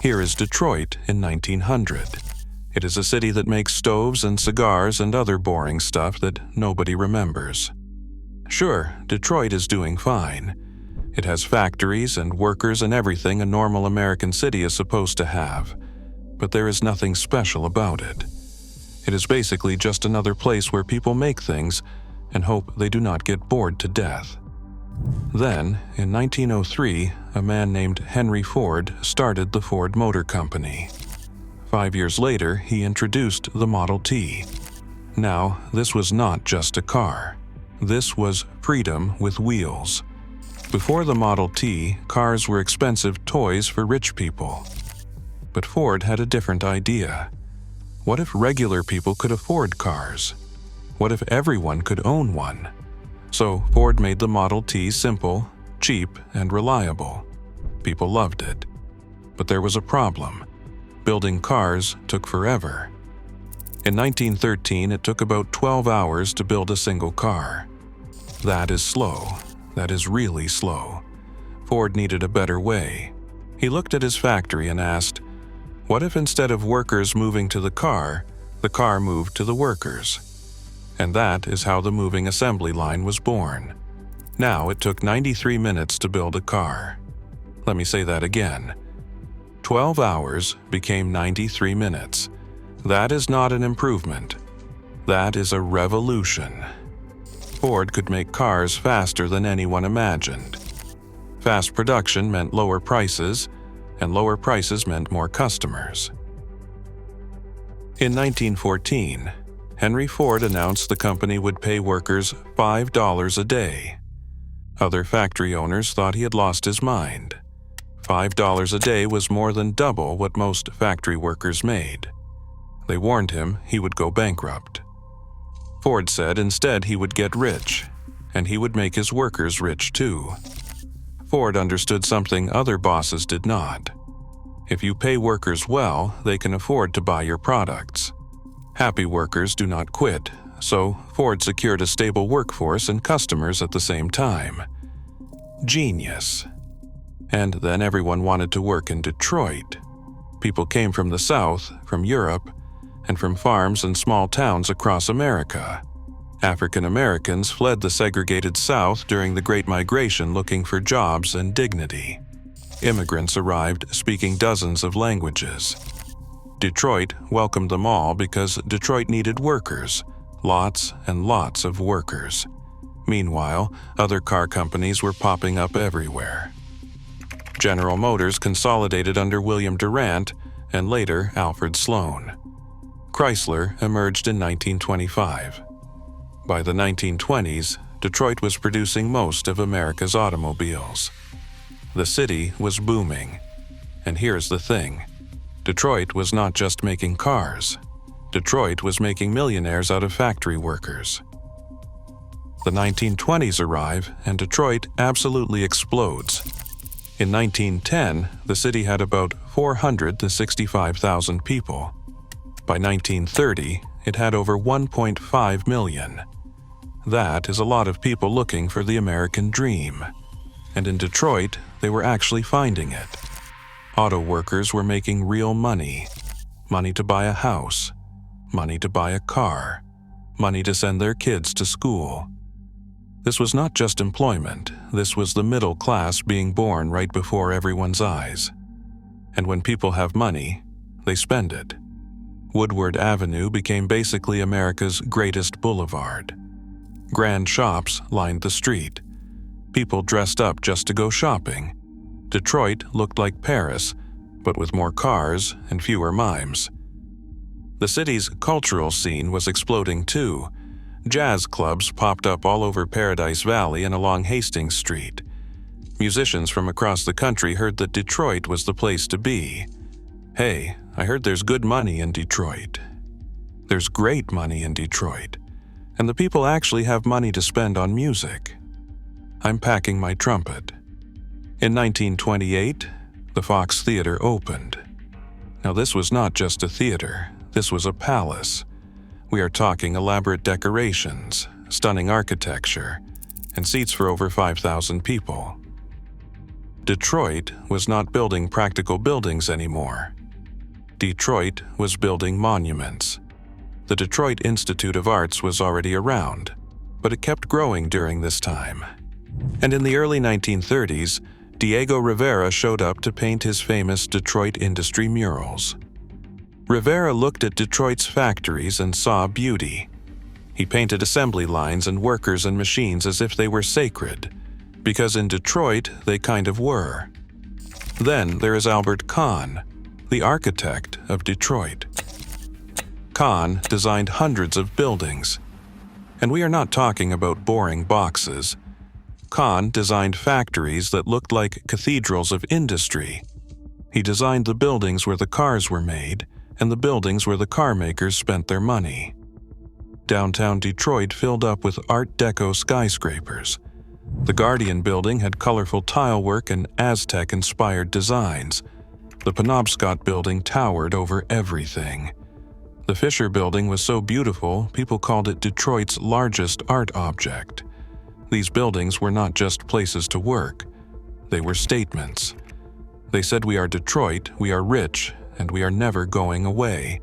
Here is Detroit in 1900. It is a city that makes stoves and cigars and other boring stuff that nobody remembers. Sure, Detroit is doing fine. It has factories and workers and everything a normal American city is supposed to have. But there is nothing special about it. It is basically just another place where people make things and hope they do not get bored to death. Then, in 1903, a man named Henry Ford started the Ford Motor Company. 5 years later, he introduced the Model T. Now, this was not just a car. This was freedom with wheels. Before the Model T, cars were expensive toys for rich people. But Ford had a different idea. What if regular people could afford cars? What if everyone could own one? So Ford made the Model T simple, cheap, and reliable. People loved it. But there was a problem. Building cars took forever. In 1913, it took about 12 hours to build a single car. That is slow. That is really slow. Ford needed a better way. He looked at his factory and asked, what if instead of workers moving to the car moved to the workers? And that is how the moving assembly line was born. Now it took 93 minutes to build a car. Let me say that again. 12 hours became 93 minutes. That is not an improvement. That is a revolution. Ford could make cars faster than anyone imagined. Fast production meant lower prices, and lower prices meant more customers. In 1914, Henry Ford announced the company would pay workers $5 a day. Other factory owners thought he had lost his mind. $5 a day was more than double what most factory workers made. They warned him he would go bankrupt. Ford said instead he would get rich, and he would make his workers rich too. Ford understood something other bosses did not. If you pay workers well, they can afford to buy your products. Happy workers do not quit, so Ford secured a stable workforce and customers at the same time. Genius. And then everyone wanted to work in Detroit. People came from the South, from Europe, and from farms and small towns across America. African Americans fled the segregated South during the Great Migration looking for jobs and dignity. Immigrants arrived speaking dozens of languages. Detroit welcomed them all because Detroit needed workers, lots and lots of workers. Meanwhile, other car companies were popping up everywhere. General Motors consolidated under William Durant and later Alfred Sloan. Chrysler emerged in 1925. By the 1920s, Detroit was producing most of America's automobiles. The city was booming. And here's the thing. Detroit was not just making cars. Detroit was making millionaires out of factory workers. The 1920s arrive, and Detroit absolutely explodes. In 1910, the city had about 400 to 65,000 people. By 1930, it had over 1.5 million. That is a lot of people looking for the American dream. And in Detroit, they were actually finding it. Auto workers were making real money. Money to buy a house. Money to buy a car. Money to send their kids to school. This was not just employment. This was the middle class being born right before everyone's eyes. And when people have money, they spend it. Woodward Avenue became basically America's greatest boulevard. Grand shops lined the street. People dressed up just to go shopping. Detroit looked like Paris, but with more cars and fewer mimes. The city's cultural scene was exploding too. Jazz clubs popped up all over Paradise Valley and along Hastings Street. Musicians from across the country heard that Detroit was the place to be. Hey, I heard there's good money in Detroit. There's great money in Detroit. And the people actually have money to spend on music. I'm packing my trumpet. In 1928, the Fox Theater opened. Now this was not just a theater, this was a palace. We are talking elaborate decorations, stunning architecture, and seats for over 5,000 people. Detroit was not building practical buildings anymore. Detroit was building monuments. The Detroit Institute of Arts was already around, but it kept growing during this time. And in the early 1930s, Diego Rivera showed up to paint his famous Detroit industry murals. Rivera looked at Detroit's factories and saw beauty. He painted assembly lines and workers and machines as if they were sacred, because in Detroit they kind of were. Then there is Albert Kahn, the architect of Detroit. Kahn designed hundreds of buildings. And we are not talking about boring boxes. Kahn designed factories that looked like cathedrals of industry. He designed the buildings where the cars were made and the buildings where the car makers spent their money. Downtown Detroit filled up with Art Deco skyscrapers. The Guardian Building had colorful tilework and Aztec-inspired designs. The Penobscot Building towered over everything. The Fisher Building was so beautiful, people called it Detroit's largest art object. These buildings were not just places to work. They were statements. They said, "We are Detroit, we are rich, and we are never going away."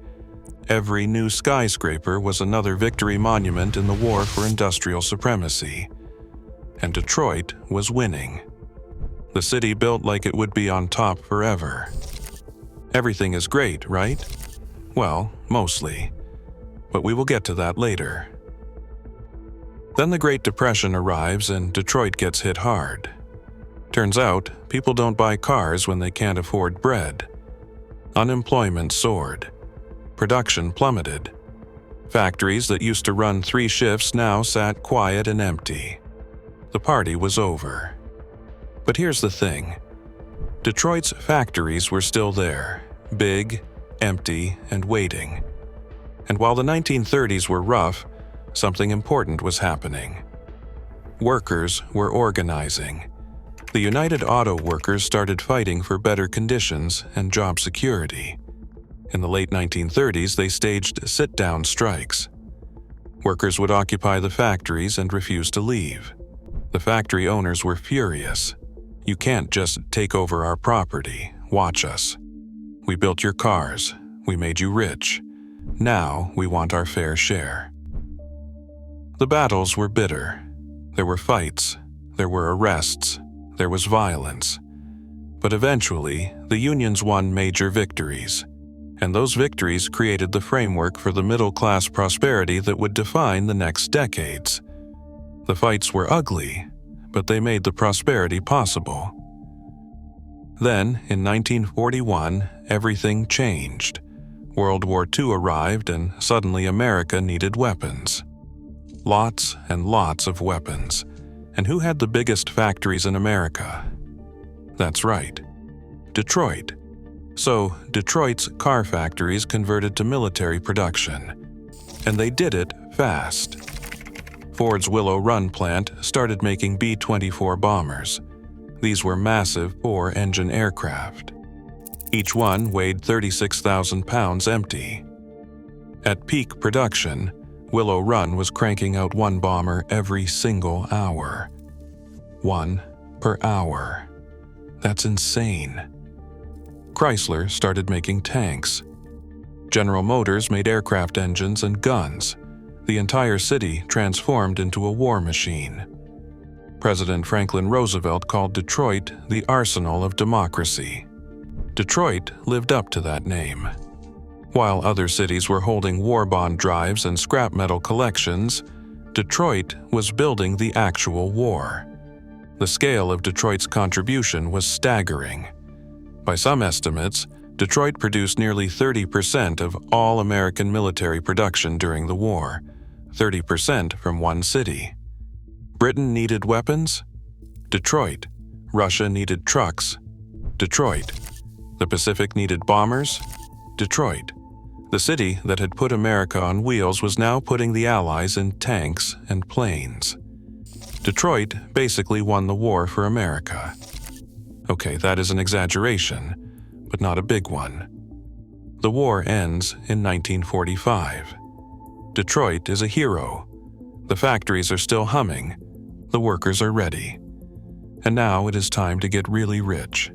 Every new skyscraper was another victory monument in the war for industrial supremacy. And Detroit was winning. The city built like it would be on top forever. Everything is great, right? Well, mostly. But we will get to that later. Then the Great Depression arrives and Detroit gets hit hard. Turns out, people don't buy cars when they can't afford bread. Unemployment soared. Production plummeted. Factories that used to run 3 shifts now sat quiet and empty. The party was over. But here's the thing. Detroit's factories were still there, big, empty, and waiting. And while the 1930s were rough, something important was happening. Workers were organizing. The United Auto Workers started fighting for better conditions and job security. In the late 1930s, they staged sit-down strikes. Workers would occupy the factories and refuse to leave. The factory owners were furious. "You can't just take over our property. Watch us. We built your cars. We made you rich. Now we want our fair share." The battles were bitter. There were fights. There were arrests. There was violence. But eventually, the unions won major victories. And those victories created the framework for the middle-class prosperity that would define the next decades. The fights were ugly, but they made the prosperity possible. Then, in 1941, everything changed. World War II arrived, and suddenly America needed weapons. Lots and lots of weapons. And who had the biggest factories in America? That's right, Detroit. So, Detroit's car factories converted to military production. And they did it fast. Ford's Willow Run plant started making B-24 bombers. These were massive 4-engine aircraft. Each one weighed 36,000 pounds empty. At peak production, Willow Run was cranking out 1 bomber every single hour. 1 per hour. That's insane. Chrysler started making tanks. General Motors made aircraft engines and guns. The entire city transformed into a war machine. President Franklin Roosevelt called Detroit the arsenal of democracy. Detroit lived up to that name. While other cities were holding war bond drives and scrap metal collections, Detroit was building the actual war. The scale of Detroit's contribution was staggering. By some estimates, Detroit produced nearly 30% of all American military production during the war, 30% from one city. Britain needed weapons? Detroit. Russia needed trucks? Detroit. The Pacific needed bombers? Detroit. The city that had put America on wheels was now putting the Allies in tanks and planes. Detroit basically won the war for America. Okay, that is an exaggeration, but not a big one. The war ends in 1945. Detroit is a hero. The factories are still humming. The workers are ready. and now it is time to get really rich.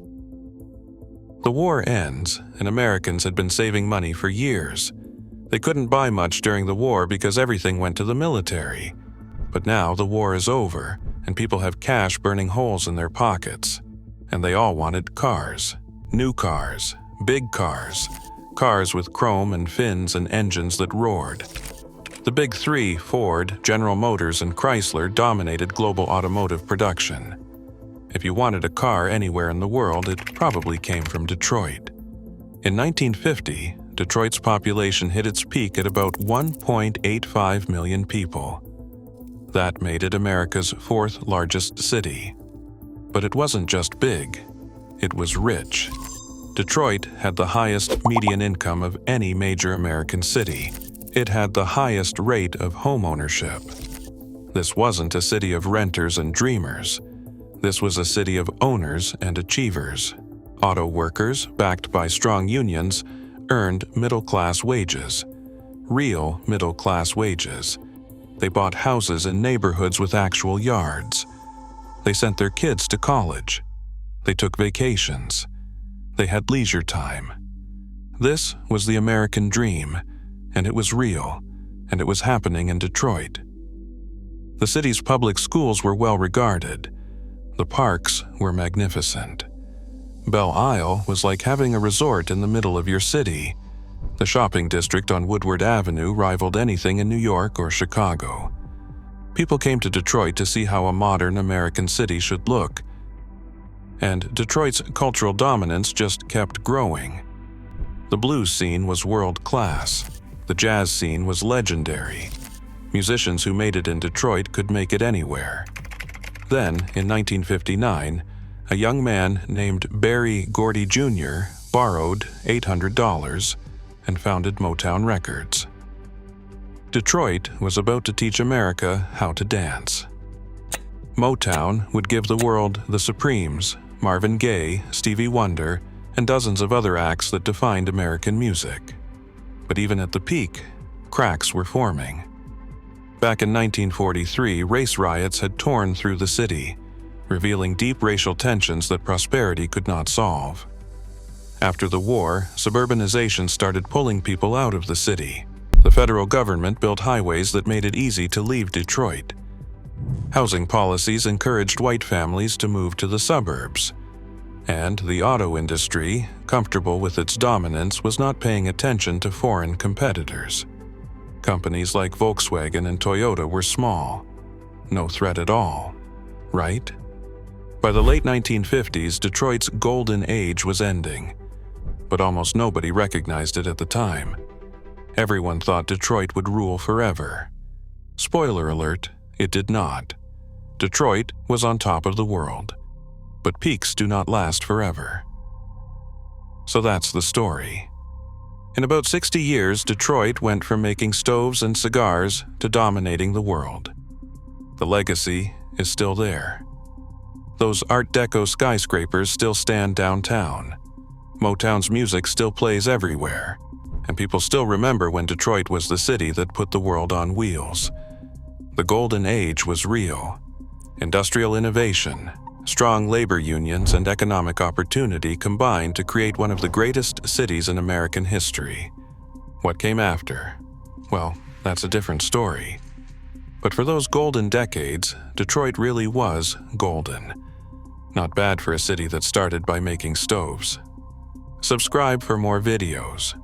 The war ends, and Americans had been saving money for years. They couldn't buy much during the war because everything went to the military. But now the war is over, and people have cash burning holes in their pockets. And they all wanted cars. New cars. Big cars. Cars with chrome and fins and engines that roared. The big three, Ford, General Motors, and Chrysler, dominated global automotive production. If you wanted a car anywhere in the world, it probably came from Detroit. In 1950, Detroit's population hit its peak at about 1.85 million people. That made it America's fourth largest city. But it wasn't just big, it was rich. Detroit had the highest median income of any major American city. It had the highest rate of home ownership. This wasn't a city of renters and dreamers. This was a city of owners and achievers. Auto workers, backed by strong unions, earned middle-class wages. Real middle-class wages. They bought houses in neighborhoods with actual yards. They sent their kids to college. They took vacations. They had leisure time. This was the American dream, and it was real, and it was happening in Detroit. The city's public schools were well regarded. The parks were magnificent. Belle Isle was like having a resort in the middle of your city. The shopping district on Woodward Avenue rivaled anything in New York or Chicago. People came to Detroit to see how a modern American city should look. And Detroit's cultural dominance just kept growing. The blues scene was world-class. The jazz scene was legendary. Musicians who made it in Detroit could make it anywhere. Then, in 1959, a young man named Berry Gordy Jr. borrowed $800 and founded Motown Records. Detroit was about to teach America how to dance. Motown would give the world the Supremes, Marvin Gaye, Stevie Wonder, and dozens of other acts that defined American music. But even at the peak, cracks were forming. Back in 1943, race riots had torn through the city, revealing deep racial tensions that prosperity could not solve. After the war, suburbanization started pulling people out of the city. The federal government built highways that made it easy to leave Detroit. Housing policies encouraged white families to move to the suburbs. And the auto industry, comfortable with its dominance, was not paying attention to foreign competitors. Companies like Volkswagen and Toyota were small. No threat at all, right? By the late 1950s, Detroit's golden age was ending. But almost nobody recognized it at the time. Everyone thought Detroit would rule forever. Spoiler alert, it did not. Detroit was on top of the world. But peaks do not last forever. So that's the story. In about 60 years, Detroit went from making stoves and cigars to dominating the world. The legacy is still there. Those Art Deco skyscrapers still stand downtown. Motown's music still plays everywhere. And people still remember when Detroit was the city that put the world on wheels. The golden age was real. Industrial innovation, strong labor unions, and economic opportunity combined to create one of the greatest cities in American history. What came after? Well, that's a different story. But for those golden decades, Detroit really was golden. Not bad for a city that started by making stoves. Subscribe for more videos.